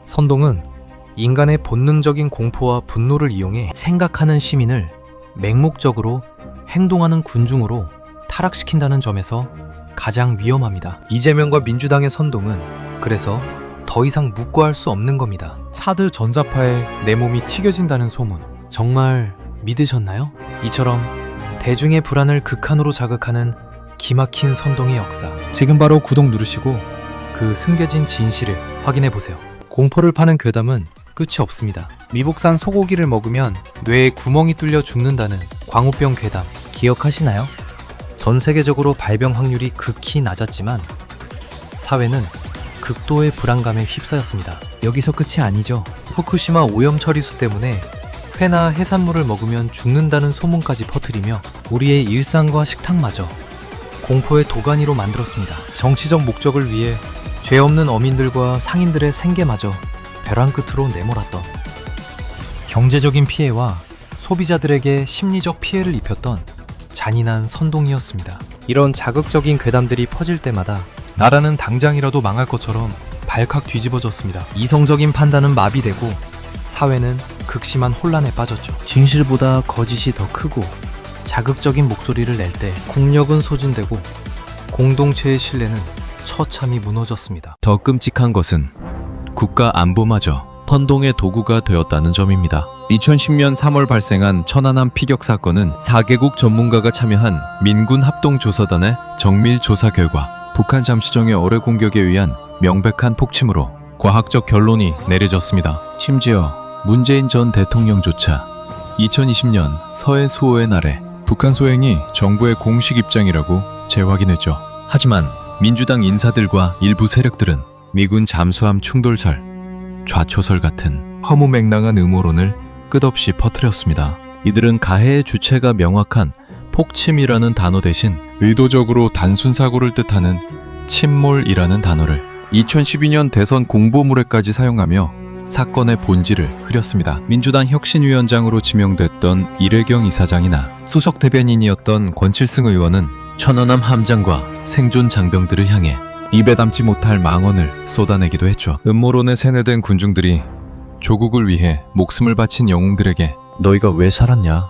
선동은 인간의 본능적인 공포와 분노를 이용해 생각하는 시민을 맹목적으로 행동하는 군중으로 타락시킨다는 점에서 가장 위험합니다. 이재명과 민주당의 선동은 그래서 더 이상 묵과할 수 없는 겁니다. 사드 전자파에 내 몸이 튀겨진다는 소문, 정말 믿으셨나요? 이처럼 대중의 불안을 극한으로 자극하는 기막힌 선동의 역사. 지금 바로 구독 누르시고 그 숨겨진 진실을 확인해보세요. 공포를 파는 괴담은 끝이 없습니다. 미복산 소고기를 먹으면 뇌에 구멍이 뚫려 죽는다는 광우병 괴담 기억하시나요? 전 세계적으로 발병 확률이 극히 낮았지만 사회는 극도의 불안감에 휩싸였습니다. 여기서 끝이 아니죠. 후쿠시마 오염 처리수 때문에 회나 해산물을 먹으면 죽는다는 소문까지 퍼뜨리며 우리의 일상과 식탁마저 공포의 도가니로 만들었습니다. 정치적 목적을 위해 죄 없는 어민들과 상인들의 생계마저 벼랑 끝으로 내몰았던, 경제적인 피해와 소비자들에게 심리적 피해를 입혔던 잔인한 선동이었습니다. 이런 자극적인 괴담들이 퍼질 때마다 나라는 당장이라도 망할 것처럼 발칵 뒤집어졌습니다. 이성적인 판단은 마비되고 사회는 극심한 혼란에 빠졌죠. 진실보다 거짓이 더 크고 자극적인 목소리를 낼 때 국력은 소진되고 공동체의 신뢰는 처참히 무너졌습니다. 더 끔찍한 것은 국가 안보마저 선동의 도구가 되었다는 점입니다. 2010년 3월 발생한 천안함 피격 사건은 4개국 전문가가 참여한 민군 합동조사단의 정밀 조사 결과 북한 잠수정의 어뢰 공격에 의한 명백한 폭침으로 과학적 결론이 내려졌습니다. 심지어 문재인 전 대통령조차 2020년 서해 수호의 날에 북한 소행이 정부의 공식 입장이라고 재확인했죠. 하지만 민주당 인사들과 일부 세력들은 미군 잠수함 충돌설, 좌초설 같은 허무맹랑한 음모론을 끝없이 퍼뜨렸습니다. 이들은 가해의 주체가 명확한 폭침이라는 단어 대신 의도적으로 단순 사고를 뜻하는 침몰이라는 단어를 2012년 대선 공보물에까지 사용하며 사건의 본질을 흐렸습니다. 민주당 혁신위원장으로 지명됐던 이래경 이사장이나 수석 대변인이었던 권칠승 의원은 천안함 함장과 생존 장병들을 향해 입에 담지 못할 망언을 쏟아내기도 했죠. 음모론에 세뇌된 군중들이 조국을 위해 목숨을 바친 영웅들에게 너희가 왜 살았냐?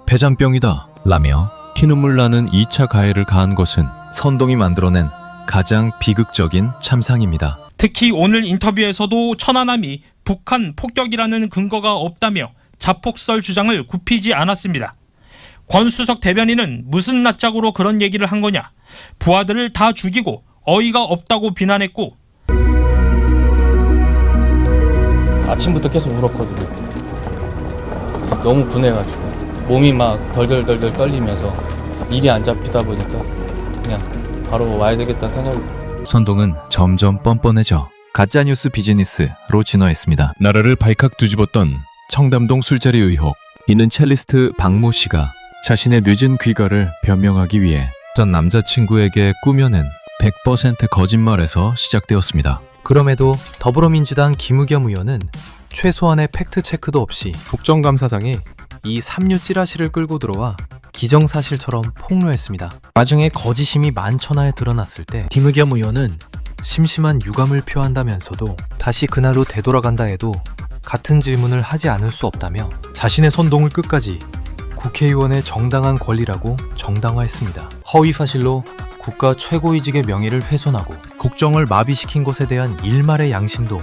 폐잔병이다 라며 피눈물 나는 2차 가해를 가한 것은 선동이 만들어낸 가장 비극적인 참상입니다. 특히 오늘 인터뷰에서도 천안함이 북한 폭격이라는 근거가 없다며 자폭설 주장을 굽히지 않았습니다. 권 수석 대변인은 무슨 낯짝으로 그런 얘기를 한 거냐? 부하들을 다 죽이고 어이가 없다고 비난했고, 아침부터 계속 울었거든요. 너무 분해가지고 몸이 막 덜덜덜덜 떨리면서 일이 안 잡히다 보니까 그냥 바로 와야 되겠다는 생각이. 선동은 점점 뻔뻔해져 가짜뉴스 비즈니스로 진화했습니다. 나라를 발칵 뒤집었던 청담동 술자리 의혹. 이는 첼리스트 박모 씨가 자신의 늦은 귀가를 변명하기 위해 전 남자친구에게 꾸며낸 100% 거짓말에서 시작되었습니다. 그럼에도 더불어민주당 김의겸 의원은 최소한의 팩트체크도 없이 국정감사장에 이 삼류 찌라시를 끌고 들어와 기정사실처럼 폭로했습니다. 나중에 거짓임이 만천하에 드러났을 때 김의겸 의원은 심심한 유감을 표한다면서도 다시 그날로 되돌아간다 해도 같은 질문을 하지 않을 수 없다며 자신의 선동을 끝까지 국회의원의 정당한 권리라고 정당화했습니다. 허위사실로 국가 최고위직의 명예를 훼손하고 국정을 마비시킨 것에 대한 일말의 양심도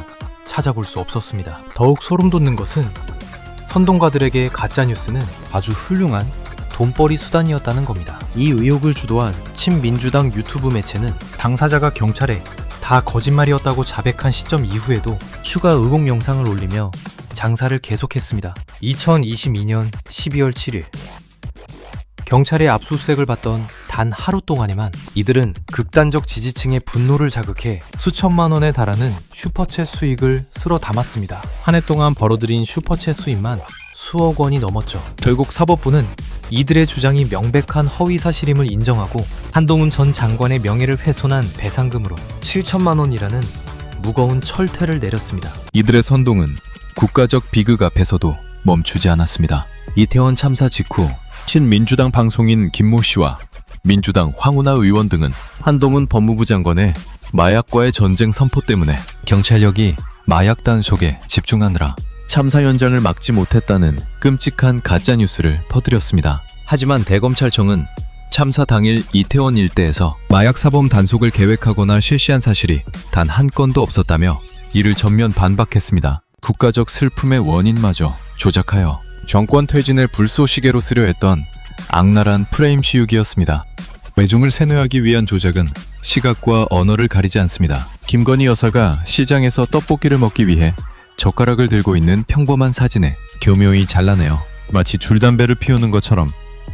찾아볼 수 없었습니다. 더욱 소름 돋는 것은 선동가들에게 가짜뉴스는 아주 훌륭한 돈벌이 수단이었다는 겁니다. 이 의혹을 주도한 친민주당 유튜브 매체는 당사자가 경찰에 다 거짓말이었다고 자백한 시점 이후에도 추가 의혹 영상을 올리며 장사를 계속했습니다. 2022년 12월 7일 경찰의 압수수색을 받던 단 하루 동안에만 이들은 극단적 지지층의 분노를 자극해 수천만 원에 달하는 슈퍼챗 수익을 쓸어 담았습니다. 한 해 동안 벌어들인 슈퍼챗 수입만 수억 원이 넘었죠. 결국 사법부는 이들의 주장이 명백한 허위사실임을 인정하고 한동훈 전 장관의 명예를 훼손한 배상금으로 7천만 원이라는 무거운 철퇴를 내렸습니다. 이들의 선동은 국가적 비극 앞에서도 멈추지 않았습니다. 이태원 참사 직후 친민주당 방송인 김모 씨와 민주당 황운하 의원 등은 한동훈 법무부 장관의 마약과의 전쟁 선포 때문에 경찰력이 마약 단속에 집중하느라 참사 현장을 막지 못했다는 끔찍한 가짜뉴스를 퍼뜨렸습니다. 하지만 대검찰청은 참사 당일 이태원 일대에서 마약 사범 단속을 계획하거나 실시한 사실이 단 한 건도 없었다며 이를 전면 반박했습니다. 국가적 슬픔의 원인마저 조작하여 정권 퇴진의 불쏘시개로 쓰려 했던 악랄한 프레임 씌우기였습니다. 외중을 세뇌하기 위한 조작은 시각과 언어를 가리지 않습니다. 김건희 여사가 시장에서 떡볶이를 먹기 위해 젓가락을 들고 있는 평범한 사진에 교묘히 잘라내어 마치 줄담배를 피우는 것처럼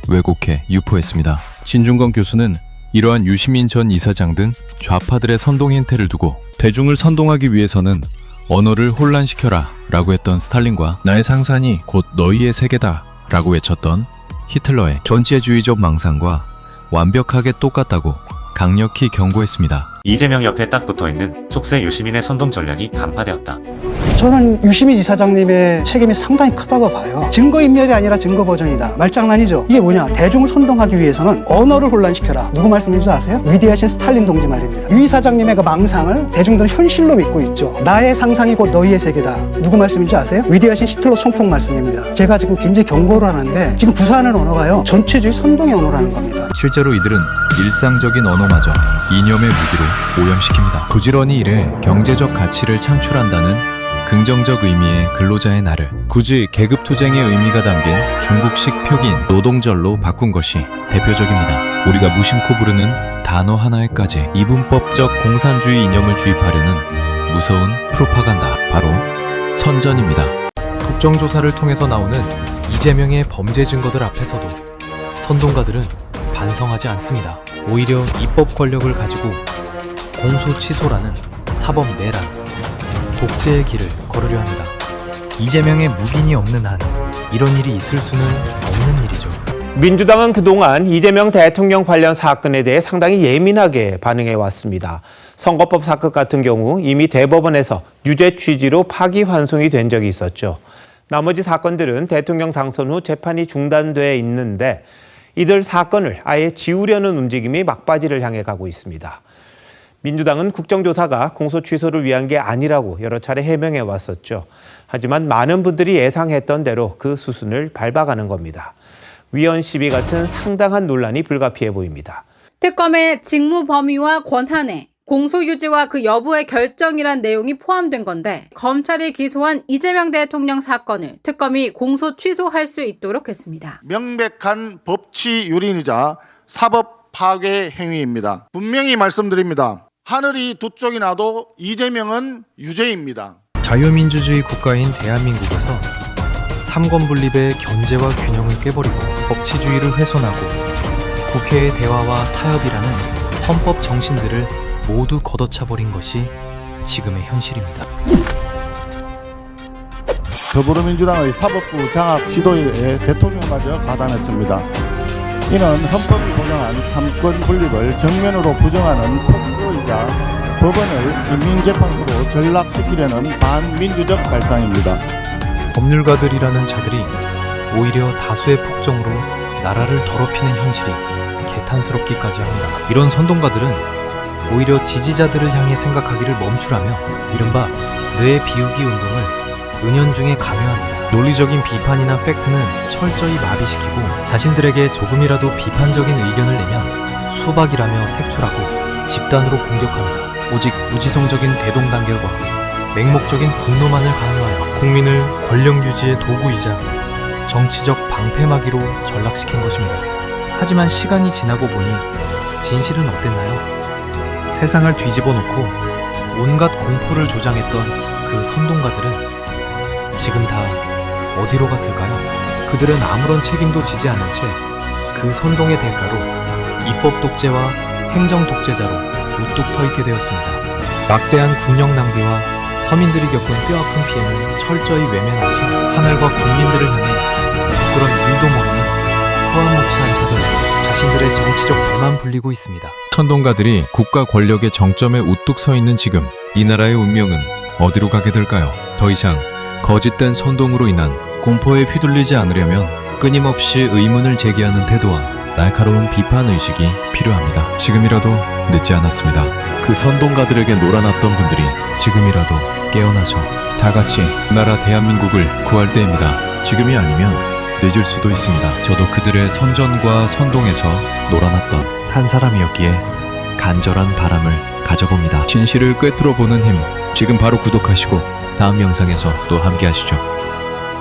왜곡해 유포했습니다. 진중권 교수는 이러한 유시민 전 이사장 등 좌파들의 선동 행태를 두고 대중을 선동하기 위해서는 언어를 혼란시켜라 라고 했던 스탈린과 나의 상산이 곧 너희의 세계다 라고 외쳤던 히틀러의 전체주의적 망상과 완벽하게 똑같다고 강력히 경고했습니다. 이재명 옆에 딱 붙어있는 촉새 유시민의 선동 전략이 간파되었다. 저는 유시민 이사장님의 책임이 상당히 크다고 봐요. 증거인멸이 아니라 증거보전이다. 말장난이죠. 이게 뭐냐? 대중을 선동하기 위해서는 언어를 혼란시켜라. 누구 말씀인지 아세요? 위대하신 스탈린 동지 말입니다. 유 이사장님의 그 망상을 대중들은 현실로 믿고 있죠. 나의 상상이 곧 너희의 세계다. 누구 말씀인지 아세요? 위대하신 히틀러 총통 말씀입니다. 제가 지금 굉장히 경고를 하는데 지금 구사하는 언어가요. 전체주의 선동의 언어라는 겁니다. 실제로 이들은 일상적인 언어마저 이념의 무기로 오염시킵니다. 부지런히 일해 경제적 가치를 창출한다는 긍정적 의미의 근로자의 날을 굳이 계급투쟁의 의미가 담긴 중국식 표기인 노동절로 바꾼 것이 대표적입니다. 우리가 무심코 부르는 단어 하나에까지 이분법적 공산주의 이념을 주입하려는 무서운 프로파간다, 바로 선전입니다. 국정조사를 통해서 나오는 이재명의 범죄 증거들 앞에서도 선동가들은 반성하지 않습니다. 오히려 입법 권력을 가지고 공소 취소라는 사법 내란, 독재의 길을 걸으려 합니다. 이재명의 묵인이 없는 한 이런 일이 있을 수는 없는 일이죠. 민주당은 그동안 이재명 대통령 관련 사건에 대해 상당히 예민하게 반응해 왔습니다. 선거법 사건 같은 경우 이미 대법원에서 유죄 취지로 파기환송이 된 적이 있었죠. 나머지 사건들은 대통령 당선 후 재판이 중단돼 있는데 이들 사건을 아예 지우려는 움직임이 막바지를 향해 가고 있습니다. 민주당은 국정조사가 공소 취소를 위한 게 아니라고 여러 차례 해명해 왔었죠. 하지만 많은 분들이 예상했던 대로 그 수순을 밟아가는 겁니다. 위헌 시비 같은 상당한 논란이 불가피해 보입니다. 특검의 직무 범위와 권한에 공소유지와 그 여부의 결정이란 내용이 포함된 건데 검찰이 기소한 이재명 대통령 사건을 특검이 공소 취소할 수 있도록 했습니다. 명백한 법치 유린이자 사법 파괴 행위입니다. 분명히 말씀드립니다. 하늘이 두 쪽이 나도 이재명은 유죄입니다. 자유민주주의 국가인 대한민국에서 삼권분립의 견제와 균형을 깨버리고 법치주의를 훼손하고 국회의 대화와 타협이라는 헌법 정신들을 모두 걷어차버린 것이 지금의 현실입니다. 더불어민주당의 사법부 장악 시도에 대통령마저 가담했습니다. 이는 헌법이 보장한 삼권 분립을 정면으로 부정하는 폭로이자 법원을 인민재판소로 전락시키려는 반민주적 발상입니다. 법률가들이라는 자들이 오히려 다수의 폭정으로 나라를 더럽히는 현실이 개탄스럽기까지 합니다. 이런 선동가들은 오히려 지지자들을 향해 생각하기를 멈추라며 이른바 뇌 비우기 운동을 은연중에 강요합니다. 논리적인 비판이나 팩트는 철저히 마비시키고 자신들에게 조금이라도 비판적인 의견을 내면 수박이라며 색출하고 집단으로 공격합니다. 오직 무지성적인 대동단결과 맹목적인 분노만을 강요하여 국민을 권력 유지의 도구이자 정치적 방패막이로 전락시킨 것입니다. 하지만 시간이 지나고 보니 진실은 어땠나요? 세상을 뒤집어 놓고 온갖 공포를 조장했던 그 선동가들은 지금 다 어디로 갔을까요? 그들은 아무런 책임도 지지 않은 채 그 선동의 대가로 입법 독재와 행정 독재자로 우뚝 서 있게 되었습니다. 막대한 국력 낭비와 서민들이 겪은 뼈아픈 피해는 철저히 외면한 채 하늘과 국민들을 향해 그런 일도 모르는 후한무치한 자들로 자신들의 정치적 배만 불리고 있습니다. 선동가들이 국가 권력의 정점에 우뚝 서 있는 지금 이 나라의 운명은 어디로 가게 될까요? 더 이상 거짓된 선동으로 인한 공포에 휘둘리지 않으려면 끊임없이 의문을 제기하는 태도와 날카로운 비판 의식이 필요합니다. 지금이라도 늦지 않았습니다. 그 선동가들에게 놀아났던 분들이 지금이라도 깨어나서 다 같이 나라 대한민국을 구할 때입니다. 지금이 아니면 늦을 수도 있습니다. 저도 그들의 선전과 선동에서 놀아났던 한 사람이었기에 간절한 바람을 가져봅니다. 진실을 꿰뚫어 보는 힘, 지금 바로 구독하시고 다음 영상에서 또 함께 하시죠.